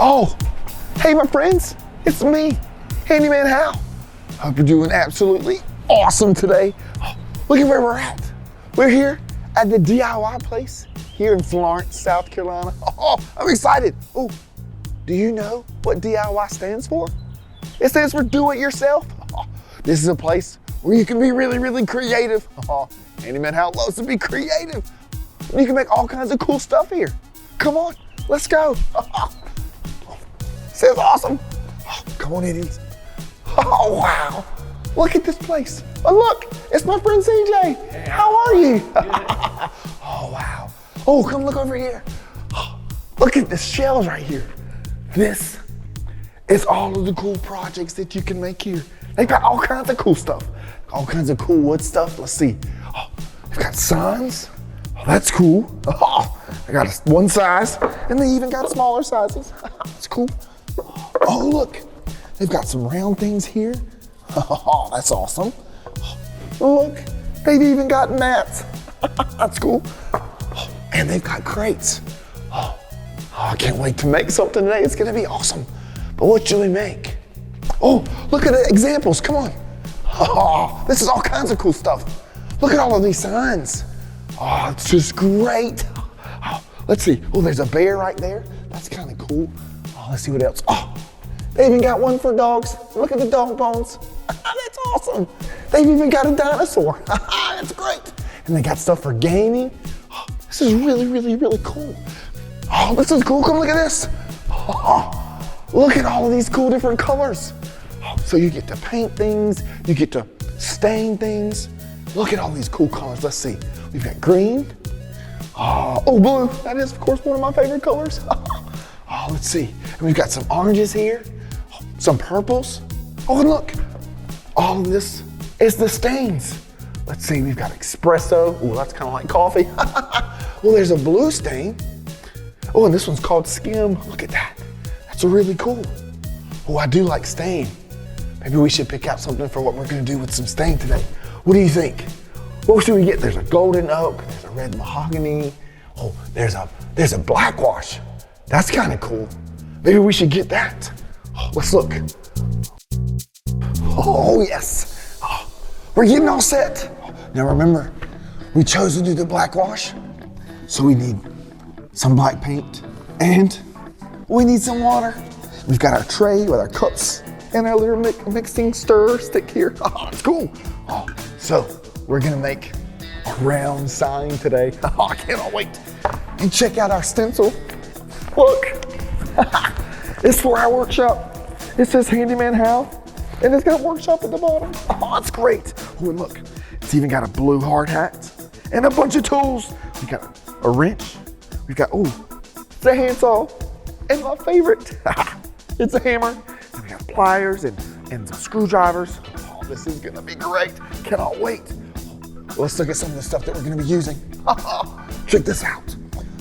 Oh, hey my friends, it's me, Handyman Hal. Hope you're doing absolutely awesome today. Oh, look at where we're at. We're here at the DIY place here in Florence, South Carolina. Oh, I'm excited. Oh, do you know what DIY stands for? It stands for do it yourself. Oh, this is a place where you can be really, really creative. Oh, Handyman Hal loves to be creative. You can make all kinds of cool stuff here. Come on, let's go. This is awesome. Oh, come on, idiots. Oh, wow. Look at this place. Oh, look, it's my friend CJ. Hey, how are you? Oh, wow. Oh, come look over here. Oh, look at the shelves right here. This is all of the cool projects that you can make here. They've got all kinds of cool stuff. All kinds of cool wood stuff. Let's see. Oh, they've got signs. Oh, that's cool. Oh, they got one size, and they even got smaller sizes. That's cool. Oh, look, they've got some round things here. Oh, that's awesome. Oh, look, they've even got mats. That's cool. Oh, and they've got crates. Oh, I can't wait to make something today. It's gonna be awesome. But what should we make? Oh, look at the examples, come on. Oh, this is all kinds of cool stuff. Look at all of these signs. Oh, it's just great. Oh, let's see, oh, there's a bear right there. That's kind of cool. Oh, let's see what else. Oh, they even got one for dogs. Look at the dog bones. That's awesome. They've even got a dinosaur. That's great. And they got stuff for gaming. Oh, this is really, really, really cool. Oh, this is cool. Come look at this. Oh, look at all of these cool different colors. Oh, so you get to paint things. You get to stain things. Look at all these cool colors. Let's see. We've got green. Oh, blue. That is, of course, one of my favorite colors. Oh, let's see. And we've got some oranges here, some purples. Oh, and look, all of this is the stains. Let's see, we've got espresso. Oh, that's kind of like coffee. Well, there's a blue stain. Oh, and this one's called skim. Look at that. That's really cool. Oh, I do like stain. Maybe we should pick out something for what we're gonna do with some stain today. What do you think? What should we get? There's a golden oak, there's a red mahogany. Oh, there's a black wash. That's kind of cool. Maybe we should get that. Oh, let's look. Oh, yes. Oh, we're getting all set. Now remember, we chose to do the black wash, so we need some black paint and we need some water. We've got our tray with our cups and our little mixing stir stick here. Oh, it's cool. Oh, so we're gonna make a round sign today. Oh, I cannot wait. And check out our stencil. Look, it's for our workshop. It says Handyman Hal, and it's got workshop at the bottom. Oh, it's great. Oh, and look, it's even got a blue hard hat and a bunch of tools. We got a wrench. We've got, it's a handsaw, and my favorite, it's a hammer. And we got pliers and some screwdrivers. Oh, this is gonna be great. Cannot wait. Let's look at some of the stuff that we're gonna be using. Check this out.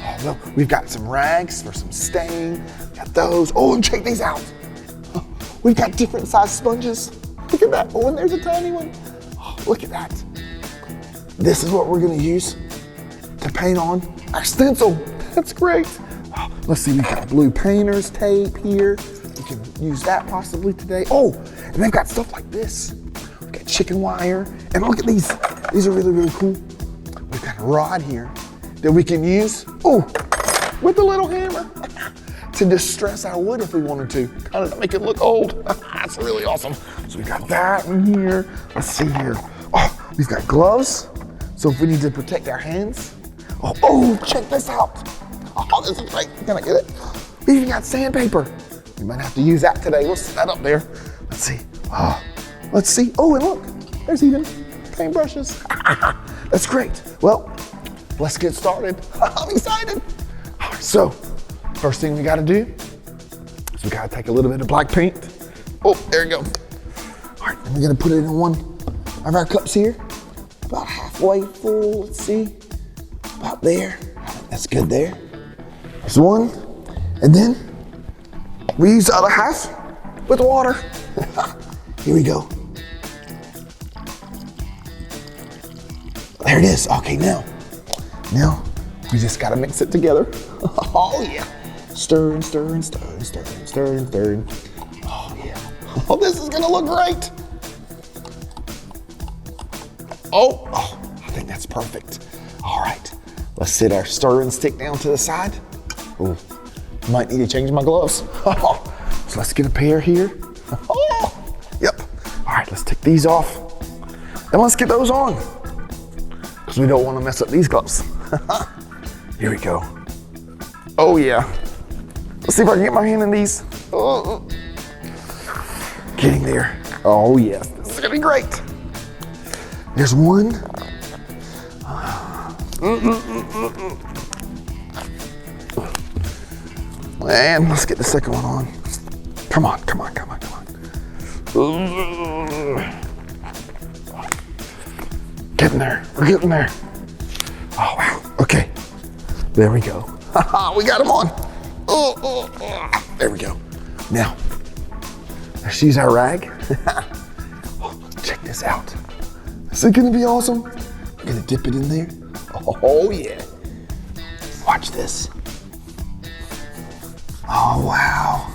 Oh, look, we've got some rags for some stain. Got those. Oh, and check these out. Oh, we've got different size sponges. Look at that. Oh, and there's a tiny one. Oh, look at that. This is what we're gonna use to paint on our stencil. That's great. Oh, let's see, we've got blue painter's tape here. We can use that possibly today. Oh, and they've got stuff like this. We've got chicken wire. And look at these. These are really, really cool. We've got a rod here that we can use, with a little hammer to distress our wood if we wanted to, kind of make it look old. That's really awesome. So we got that in here. Let's see here. Oh, we've got gloves. So if we need to protect our hands. Oh, check this out. Oh, this is great. Can I get it? We even got sandpaper. We might have to use that today. We'll set that up there. Let's see. Let's see. Oh, and look, there's even paintbrushes. That's great. Well, let's get started. I'm excited. All right, so first thing we gotta do is we gotta take a little bit of black paint. Oh, there we go. All right, and we're gonna put it in one of our cups here. About halfway full, let's see. About there, that's good there. There's one, and then we use the other half with water. Here we go. There it is, okay, now we just gotta mix it together. Oh yeah. Stir and stir and stir and stir and stir and stir. Oh yeah. Oh, this is gonna look great. Oh, I think that's perfect. All right, let's set our stirring stick down to the side. Oh, might need to change my gloves. So let's get a pair here. Oh, yep. All right, let's take these off. And let's get those on, because we don't want to mess up these gloves. Here we go. Oh yeah. Let's see if I can get my hand in these. Oh, getting there. Oh yes, this is gonna be great. There's one. And let's get the second one on. Come on, come on, come on, come on. Getting there, we're getting there. Oh wow, okay. There we go. We got them on. There we go. Now, let's use our rag. Check this out. Is it gonna be awesome? We're gonna dip it in there. Oh yeah. Watch this. Oh wow.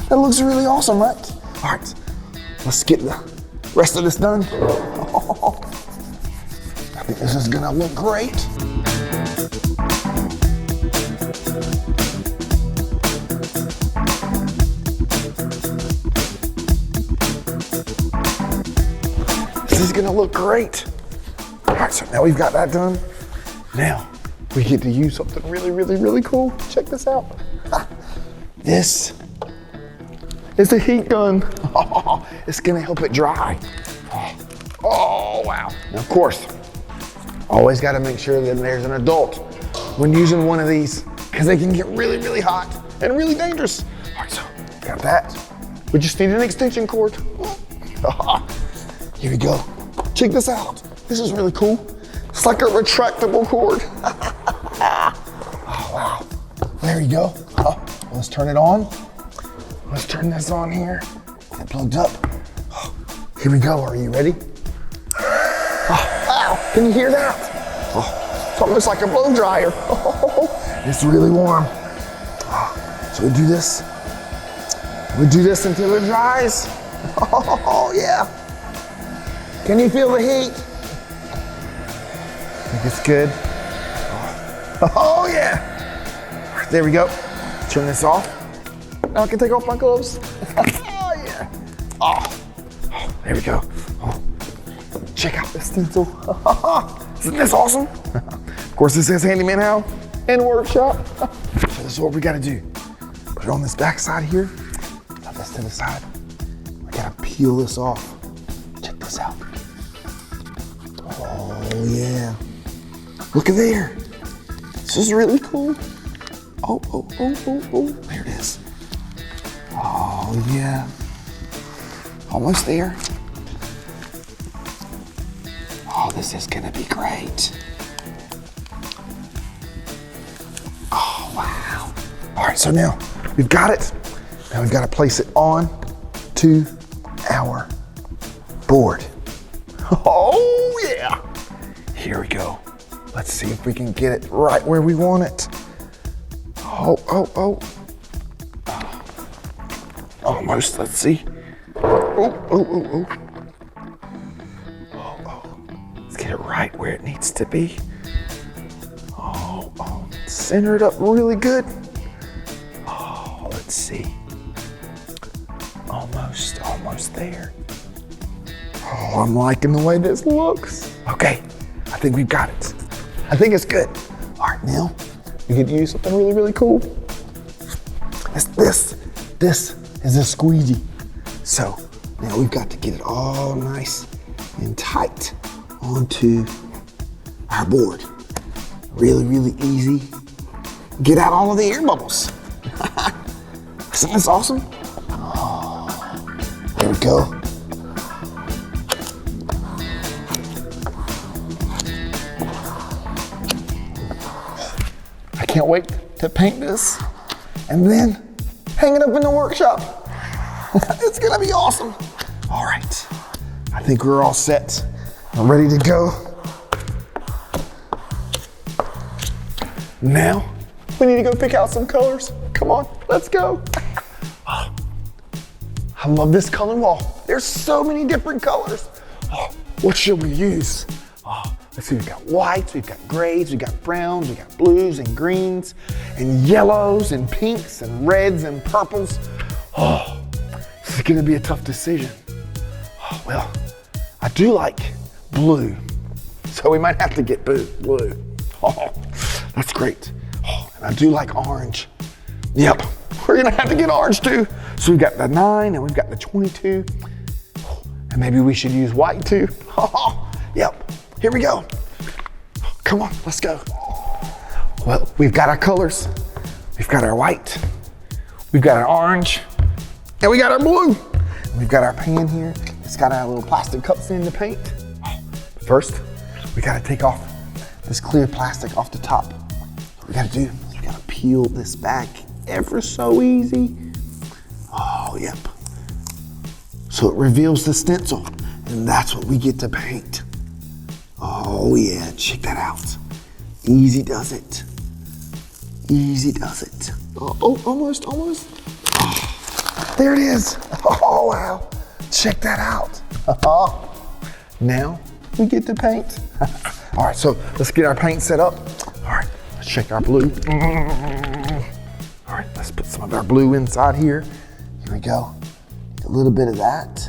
That looks really awesome, right? All right, let's get the rest of this done. I think this is gonna look great. This is gonna look great. All right, so now we've got that done. Now we get to use something really, really, really cool. Check this out. This is a heat gun. It's gonna help it dry. Oh, wow. Now, of course, always gotta make sure that there's an adult when using one of these, because they can get really, really hot and really dangerous. All right, so got that. We just need an extension cord. Here we go. Check this out. This is really cool. It's like a retractable cord. Oh, wow. There you go. Let's turn it on. Let's turn this on here. Get it plugged up. Here we go. Are you ready? Wow. Can you hear that? It's almost like a blow dryer. It's really warm. So we do this. We do this until it dries. Oh, yeah. Can you feel the heat? I think it's good. Oh yeah. There we go. Turn this off. Now I can take off my gloves. Oh yeah. Oh, there we go. Oh. Check out this stencil. Isn't this awesome? Of course, this says Handyman Hal and Workshop. So this is what we gotta do. Put it on this back side here. Put this to the side. We gotta peel this off. Check this out. Oh yeah. Look at there. This is really cool. Oh. There it is. Oh yeah. Almost there. Oh, this is gonna be great. Oh, wow. All right, so now we've got it. Now we've got to place it on to our board. Oh yeah. Here we go. Let's see if we can get it right where we want it. Oh. Almost, let's see. Oh. Let's get it right where it needs to be. Oh. Center it up really good. Oh, let's see. Almost there. Oh, I'm liking the way this looks. Okay, I think we've got it. I think it's good. All right, now we get to use something really, really cool. This is a squeegee. So now we've got to get it all nice and tight onto our board. Really, really easy. Get out all of the air bubbles. Isn't this awesome? Oh, there we go. I can't wait to paint this and then hang it up in the workshop. It's gonna be awesome. All right, I think we're all set. I'm ready to go. Now, We need to go pick out some colors. Come on, let's go. I love this color wall. There's so many different colors. What should we use? Let's see, we've got whites, we've got grays, we've got browns, we've got blues and greens and yellows and pinks and reds and purples. This is gonna be a tough decision. Well, I do like blue, so we might have to get blue. That's great. And I do like orange. Yep, we're gonna have to get orange too. So we've got the 9 and we've got the 22. And maybe we should use white too. Yep, here we go. Come on, let's go. Well, we've got our colors. We've got our white, we've got our orange, and we got our blue. And we've got our pan here. It's got our little plastic cups in the paint. First, we gotta take off this clear plastic off the top. What we gotta do is we gotta peel this back ever so easy. Yep. So it reveals the stencil, and that's what we get to paint. Oh yeah, check that out. Easy does it. Easy does it. Almost. There it is. Oh wow, check that out. Now we get to paint. All right, so let's get our paint set up. All right, let's check our blue. All right, let's put some of our blue inside here. Here we go. A little bit of that.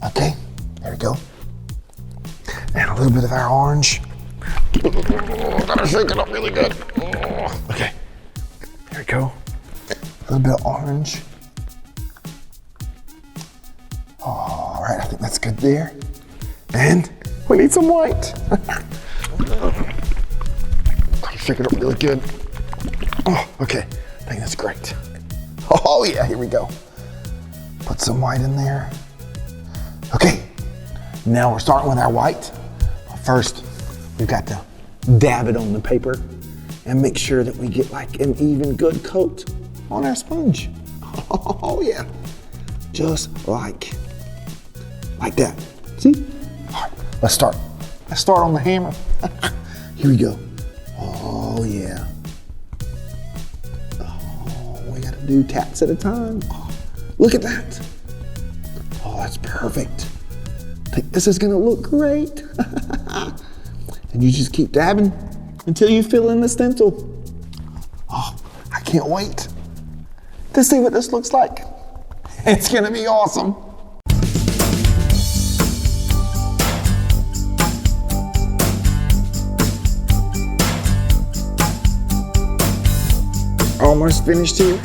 Okay, there we go. And a little bit of our orange. Gotta shake it up really good. Okay, there we go. A little bit of orange. All right, I think that's good there. And we need some white. Gotta shake it up really good. Okay, I think that's great. Oh yeah, here we go. Put some white in there. Okay, now we're starting with our white. First, we've got to dab it on the paper and make sure that we get like an even good coat on our sponge. Oh yeah, just like that. See? All right, let's start. Let's start on the hammer. Here we go. Oh yeah. We gotta do taps at a time. Look at that. Oh, that's perfect. I think this is gonna look great. And you just keep dabbing until you fill in the stencil. Oh, I can't wait to see what this looks like. It's gonna be awesome. Almost finished here.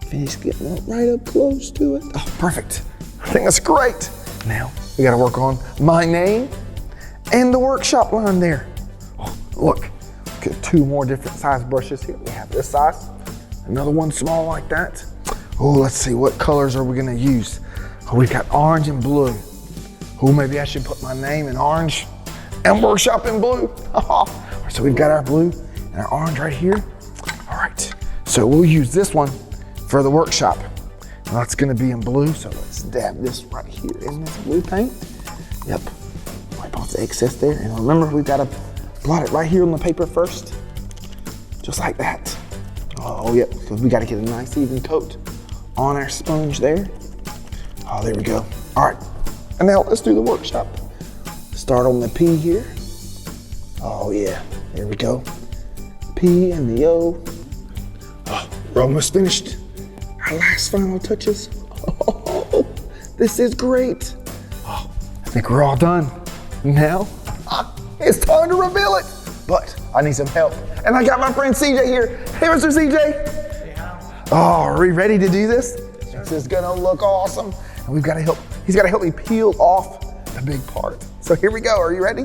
Finished getting right up close to it. Oh, perfect. I think that's great. Now, we gotta work on my name and the workshop line there. Oh, look, got 2 more different size brushes here. We have this size, another one small like that. Oh, let's see, what colors are we gonna use? Oh, we've got orange and blue. Oh, maybe I should put my name in orange and workshop in blue. So we've got our blue and our orange right here. All right, so we'll use this one for the workshop. And that's gonna be in blue, so let's dab this right here in this blue paint. Yep, wipe off the excess there. And remember, we've gotta blot it right here on the paper first, just like that. Oh, yep, because we gotta get a nice even coat on our sponge there. Oh, there we go. All right, and now let's do the workshop. Start on the P here. Oh yeah, there we go. P and the O. Oh, we're almost finished. Our last final touches. Oh, this is great. Oh, I think we're all done. Now, it's time to reveal it. But I need some help. And I got my friend CJ here. Hey, Mr. CJ. Yeah. Oh, are we ready to do this? This is gonna look awesome. And we've gotta help, he's gotta help me peel off the big part. So here we go, are you ready?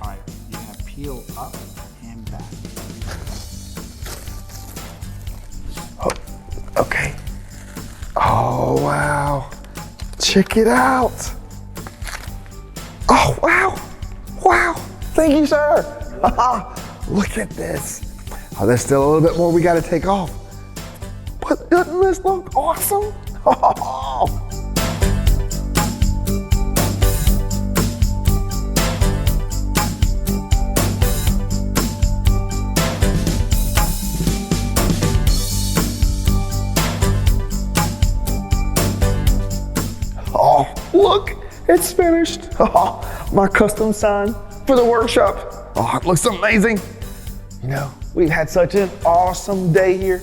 All right, you have peel up and back. Oh, okay. Oh, wow. Check it out. Oh, wow. Wow. Thank you, sir. Look at this. Oh, there's still a little bit more we got to take off. But doesn't this look awesome? Oh. look, it's finished. Oh, my custom sign for the workshop. Oh, it looks amazing. You know, we've had such an awesome day here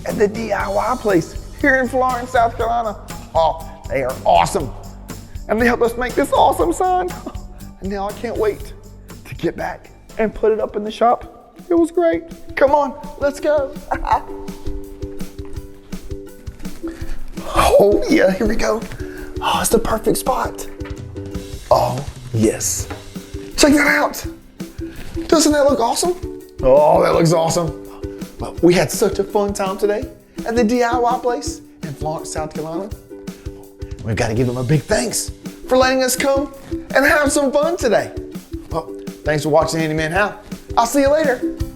at the DIY place here in Florence, South Carolina. Oh, they are awesome. And they helped us make this awesome sign. And now I can't wait to get back and put it up in the shop. It was great. Come on, let's go. Oh yeah, here we go. Oh, it's the perfect spot. Oh, yes. Check that out. Doesn't that look awesome? Oh, that looks awesome. Well, we had such a fun time today at the DIY place in Florence, South Carolina. We've got to give them a big thanks for letting us come and have some fun today. Well, thanks for watching Handyman Hal. I'll see you later.